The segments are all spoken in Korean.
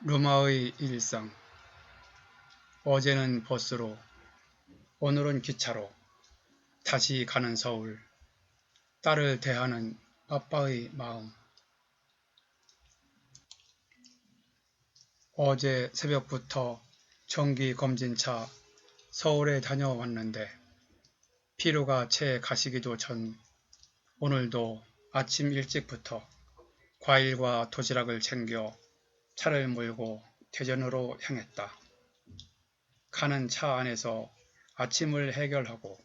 루마의 일상. 어제는 버스로, 오늘은 기차로 다시 가는 서울. 딸을 대하는 아빠의 마음. 어제 새벽부터 정기검진차 서울에 다녀왔는데 피로가 채 가시기도 전 오늘도 아침 일찍부터 과일과 도시락을 챙겨 차를 몰고 대전으로 향했다. 가는 차 안에서 아침을 해결하고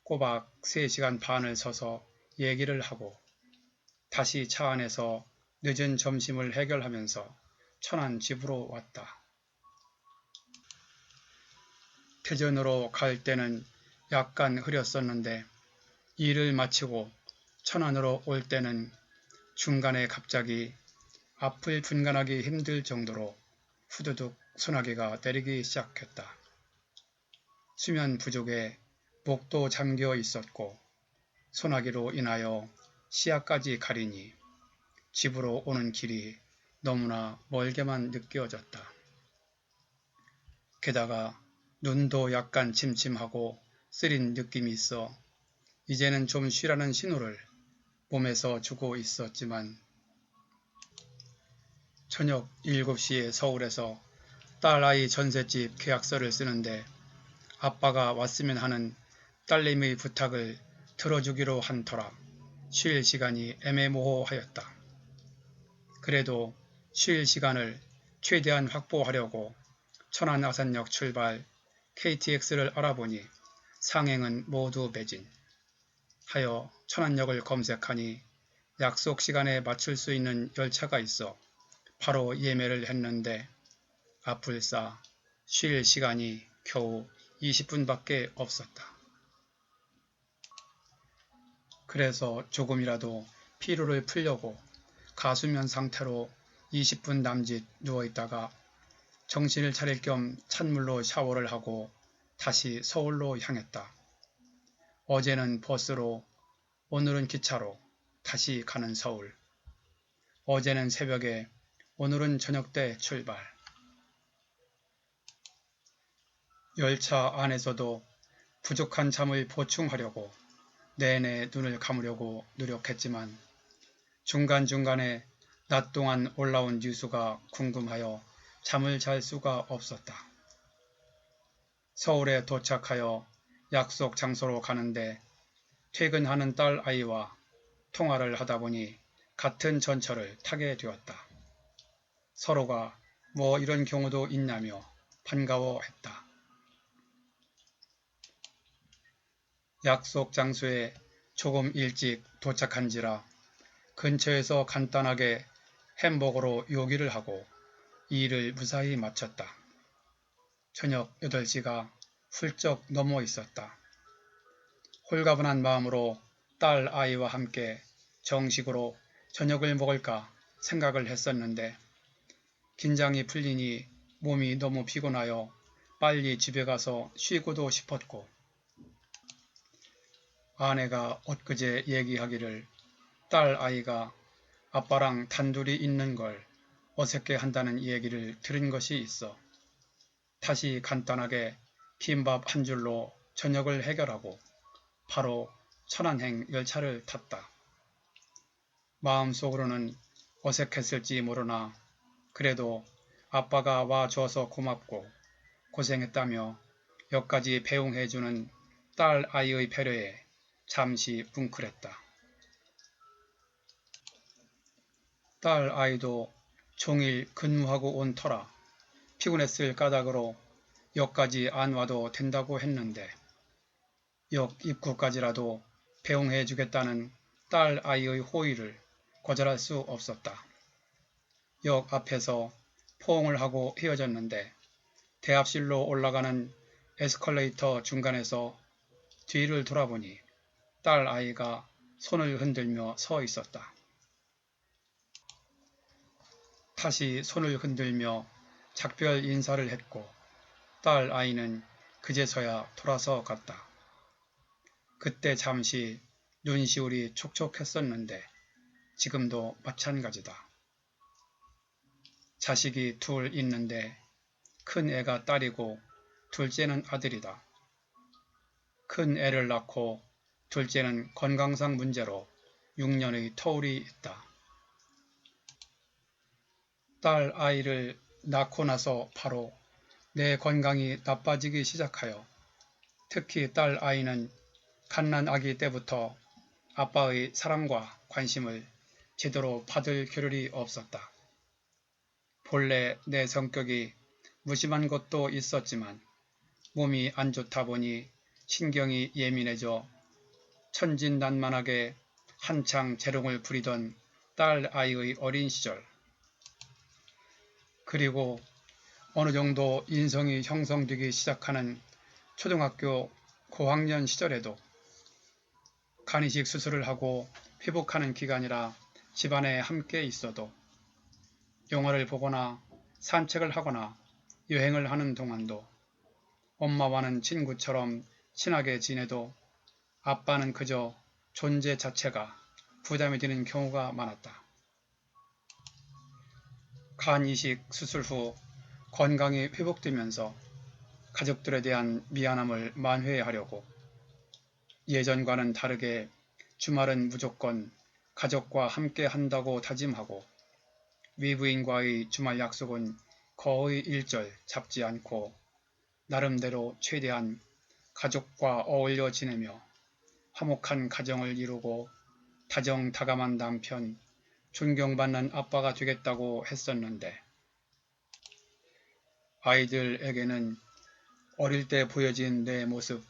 꼬박 3시간 반을 서서 얘기를 하고 다시 차 안에서 늦은 점심을 해결하면서 천안 집으로 왔다. 대전으로 갈 때는 약간 흐렸었는데 일을 마치고 천안으로 올 때는 중간에 갑자기 앞을 분간하기 힘들 정도로 후두둑 소나기가 내리기 시작했다. 수면 부족에 목도 잠겨 있었고 소나기로 인하여 시야까지 가리니 집으로 오는 길이 너무나 멀게만 느껴졌다. 게다가 눈도 약간 침침하고 쓰린 느낌이 있어 이제는 좀 쉬라는 신호를 몸에서 주고 있었지만 저녁 7시에 서울에서 딸아이 전셋집 계약서를 쓰는데 아빠가 왔으면 하는 딸내미의 부탁을 들어주기로 한 터라 쉴 시간이 애매모호하였다. 그래도 쉴 시간을 최대한 확보하려고 천안 아산역 출발 KTX를 알아보니 상행은 모두 매진 하여 천안역을 검색하니 약속 시간에 맞출 수 있는 열차가 있어 바로 예매를 했는데 아플싸 쉴 시간이 겨우 20분밖에 없었다. 그래서 조금이라도 피로를 풀려고 가수면 상태로 20분 남짓 누워있다가 정신을 차릴 겸 찬물로 샤워를 하고 다시 서울로 향했다. 어제는 버스로, 오늘은 기차로 다시 가는 서울. 어제는 새벽에, 오늘은 저녁때 출발. 열차 안에서도 부족한 잠을 보충하려고 내내 눈을 감으려고 노력했지만 중간중간에 낮 동안 올라온 뉴스가 궁금하여 잠을 잘 수가 없었다. 서울에 도착하여 약속 장소로 가는데 퇴근하는 딸 아이와 통화를 하다 보니 같은 전철을 타게 되었다. 서로가 뭐 이런 경우도 있냐며 반가워했다. 약속 장소에 조금 일찍 도착한지라 근처에서 간단하게 햄버거로 요기를 하고 일을 무사히 마쳤다. 저녁 8시가 훌쩍 넘어 있었다. 홀가분한 마음으로 딸 아이와 함께 정식으로 저녁을 먹을까 생각을 했었는데 긴장이 풀리니 몸이 너무 피곤하여 빨리 집에 가서 쉬고도 싶었고 아내가 엊그제 얘기하기를 딸 아이가 아빠랑 단둘이 있는 걸 어색해 한다는 얘기를 들은 것이 있어 다시 간단하게 김밥 한 줄로 저녁을 해결하고 바로 천안행 열차를 탔다. 마음속으로는 어색했을지 모르나 그래도 아빠가 와줘서 고맙고 고생했다며 여기까지 배웅해주는 딸 아이의 배려에 잠시 뭉클했다. 딸 아이도 종일 근무하고 온 터라 피곤했을 까닭으로 역까지 안 와도 된다고 했는데 역 입구까지라도 배웅해 주겠다는 딸 아이의 호의를 거절할 수 없었다. 역 앞에서 포옹을 하고 헤어졌는데 대합실로 올라가는 에스컬레이터 중간에서 뒤를 돌아보니 딸 아이가 손을 흔들며 서 있었다. 다시 손을 흔들며 작별 인사를 했고 딸 아이는 그제서야 돌아서 갔다. 그때 잠시 눈시울이 촉촉했었는데 지금도 마찬가지다. 자식이 둘 있는데 큰 애가 딸이고 둘째는 아들이다. 큰 애를 낳고 둘째는 건강상 문제로 6년의 터울이 있다. 딸 아이를 낳고 나서 바로 내 건강이 나빠지기 시작하여 특히 딸 아이는 갓난 아기 때부터 아빠의 사랑과 관심을 제대로 받을 겨를이 없었다. 본래 내 성격이 무심한 것도 있었지만 몸이 안 좋다 보니 신경이 예민해져 천진난만하게 한창 재롱을 부리던 딸 아이의 어린 시절, 그리고 어느 정도 인성이 형성되기 시작하는 초등학교 고학년 시절에도 간이식 수술을 하고 회복하는 기간이라 집안에 함께 있어도 영화를 보거나 산책을 하거나 여행을 하는 동안도 엄마와는 친구처럼 친하게 지내도 아빠는 그저 존재 자체가 부담이 되는 경우가 많았다. 간 이식 수술 후 건강이 회복되면서 가족들에 대한 미안함을 만회하려고 예전과는 다르게 주말은 무조건 가족과 함께 한다고 다짐하고 외부인과의 주말 약속은 거의 일절 잡지 않고 나름대로 최대한 가족과 어울려 지내며 화목한 가정을 이루고 다정다감한 남편, 존경받는 아빠가 되겠다고 했었는데 아이들에게는 어릴 때 보여진 내 모습,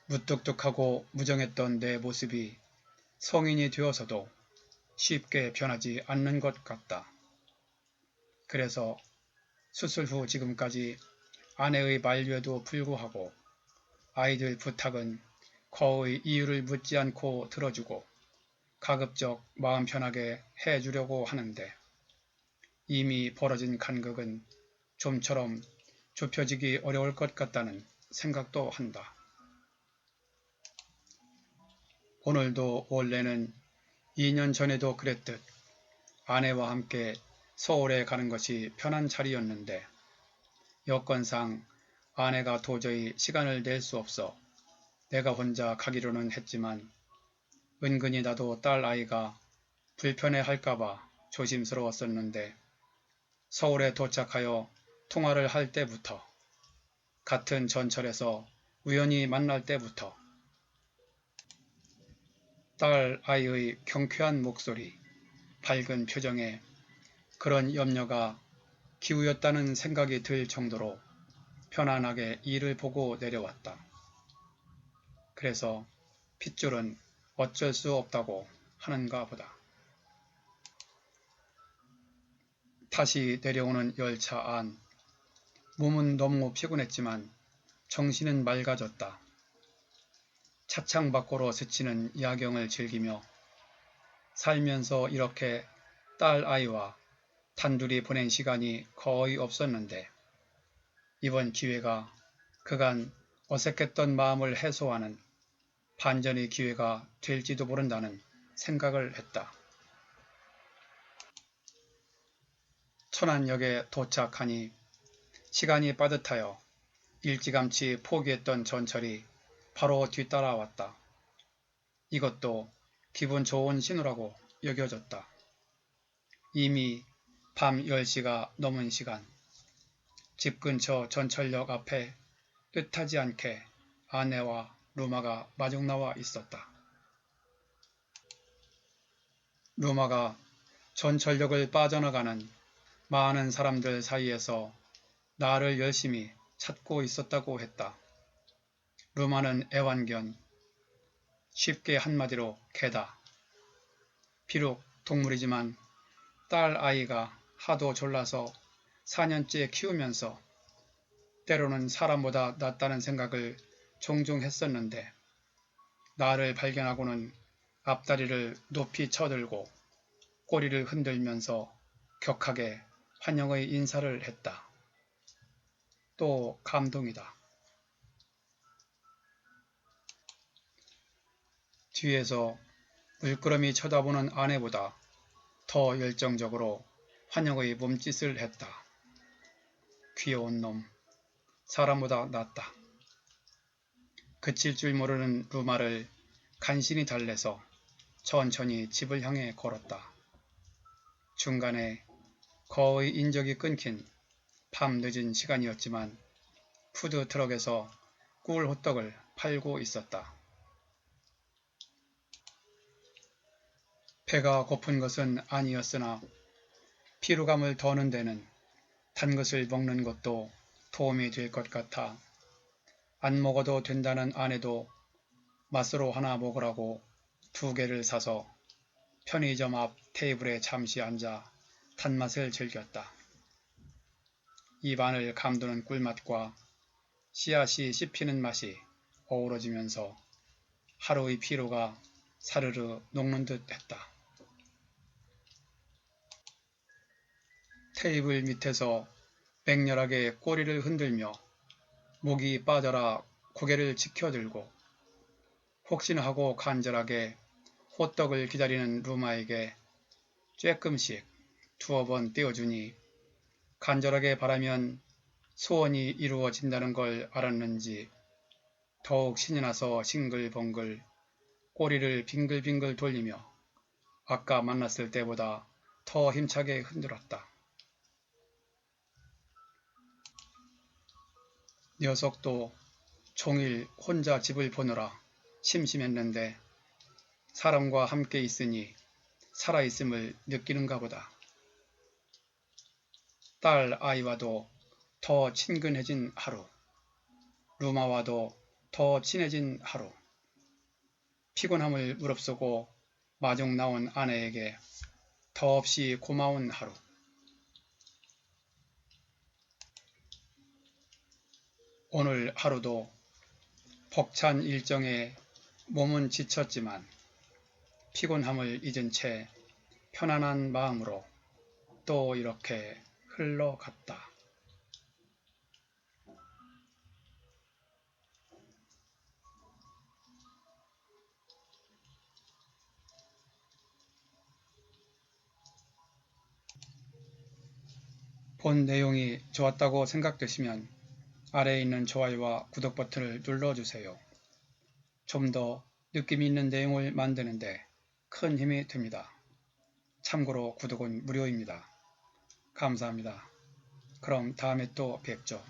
무뚝뚝하고 무정했던 내 모습이 성인이 되어서도 쉽게 변하지 않는 것 같다. 그래서 수술 후 지금까지 아내의 만류에도 불구하고 아이들 부탁은 거의 이유를 묻지 않고 들어주고 가급적 마음 편하게 해주려고 하는데 이미 벌어진 간극은 좀처럼 좁혀지기 어려울 것 같다는 생각도 한다. 오늘도 원래는 2년 전에도 그랬듯 아내와 함께 서울에 가는 것이 편한 자리였는데 여건상 아내가 도저히 시간을 낼 수 없어 내가 혼자 가기로는 했지만 은근히 나도 딸 아이가 불편해할까봐 조심스러웠었는데 서울에 도착하여 통화를 할 때부터 같은 전철에서 우연히 만날 때부터 딸 아이의 경쾌한 목소리, 밝은 표정에 그런 염려가 기우였다는 생각이 들 정도로 편안하게 일을 보고 내려왔다. 그래서 핏줄은 어쩔 수 없다고 하는가 보다. 다시 내려오는 열차 안. 몸은 너무 피곤했지만 정신은 맑아졌다. 차창 밖으로 스치는 야경을 즐기며 살면서 이렇게 딸 아이와 단둘이 보낸 시간이 거의 없었는데 이번 기회가 그간 어색했던 마음을 해소하는 반전의 기회가 될지도 모른다는 생각을 했다. 천안역에 도착하니 시간이 빠듯하여 일찌감치 포기했던 전철이 바로 뒤따라왔다. 이것도 기분 좋은 신호라고 여겨졌다. 이미 밤 10시가 넘은 시간, 집 근처 전철역 앞에 뜻하지 않게 아내와 루마가 마중 나와 있었다. 루마가 전철역을 빠져나가는 많은 사람들 사이에서 나를 열심히 찾고 있었다고 했다. 루마는 애완견, 쉽게 한마디로 개다. 비록 동물이지만 딸 아이가 하도 졸라서 4년째 키우면서 때로는 사람보다 낫다는 생각을 종종 했었는데 나를 발견하고는 앞다리를 높이 쳐들고 꼬리를 흔들면서 격하게 환영의 인사를 했다. 또 감동이다. 뒤에서 물끄러미 쳐다보는 아내보다 더 열정적으로 환영의 몸짓을 했다. 귀여운 놈, 사람보다 낫다. 그칠 줄 모르는 루마를 간신히 달래서 천천히 집을 향해 걸었다. 중간에 거의 인적이 끊긴 밤늦은 시간이었지만 푸드트럭에서 꿀 호떡을 팔고 있었다. 배가 고픈 것은 아니었으나 피로감을 더는 데는 단 것을 먹는 것도 도움이 될 것 같아 안 먹어도 된다는 아내도 맛으로 하나 먹으라고 2개를 사서 편의점 앞 테이블에 잠시 앉아 단맛을 즐겼다. 입안을 감도는 꿀맛과 씨앗이 씹히는 맛이 어우러지면서 하루의 피로가 사르르 녹는 듯 했다. 테이블 밑에서 맹렬하게 꼬리를 흔들며 목이 빠져라 고개를 치켜들고 혹시나 하고 간절하게 호떡을 기다리는 루마에게 쬐끔씩 2번 떼어주니 간절하게 바라면 소원이 이루어진다는 걸 알았는지 더욱 신이 나서 싱글벙글 꼬리를 빙글빙글 돌리며 아까 만났을 때보다 더 힘차게 흔들었다. 녀석도 종일 혼자 집을 보느라 심심했는데 사람과 함께 있으니 살아있음을 느끼는가 보다. 딸 아이와도 더 친근해진 하루, 루마와도 더 친해진 하루, 피곤함을 무릅쓰고 마중 나온 아내에게 더없이 고마운 하루. 오늘 하루도 벅찬 일정에 몸은 지쳤지만 피곤함을 잊은 채 편안한 마음으로 또 이렇게 흘러갔다. 본 내용이 좋았다고 생각되시면 아래에 있는 좋아요와 구독 버튼을 눌러주세요. 좀 더 느낌 있는 내용을 만드는데 큰 힘이 됩니다. 참고로 구독은 무료입니다. 감사합니다. 그럼 다음에 또 뵙죠.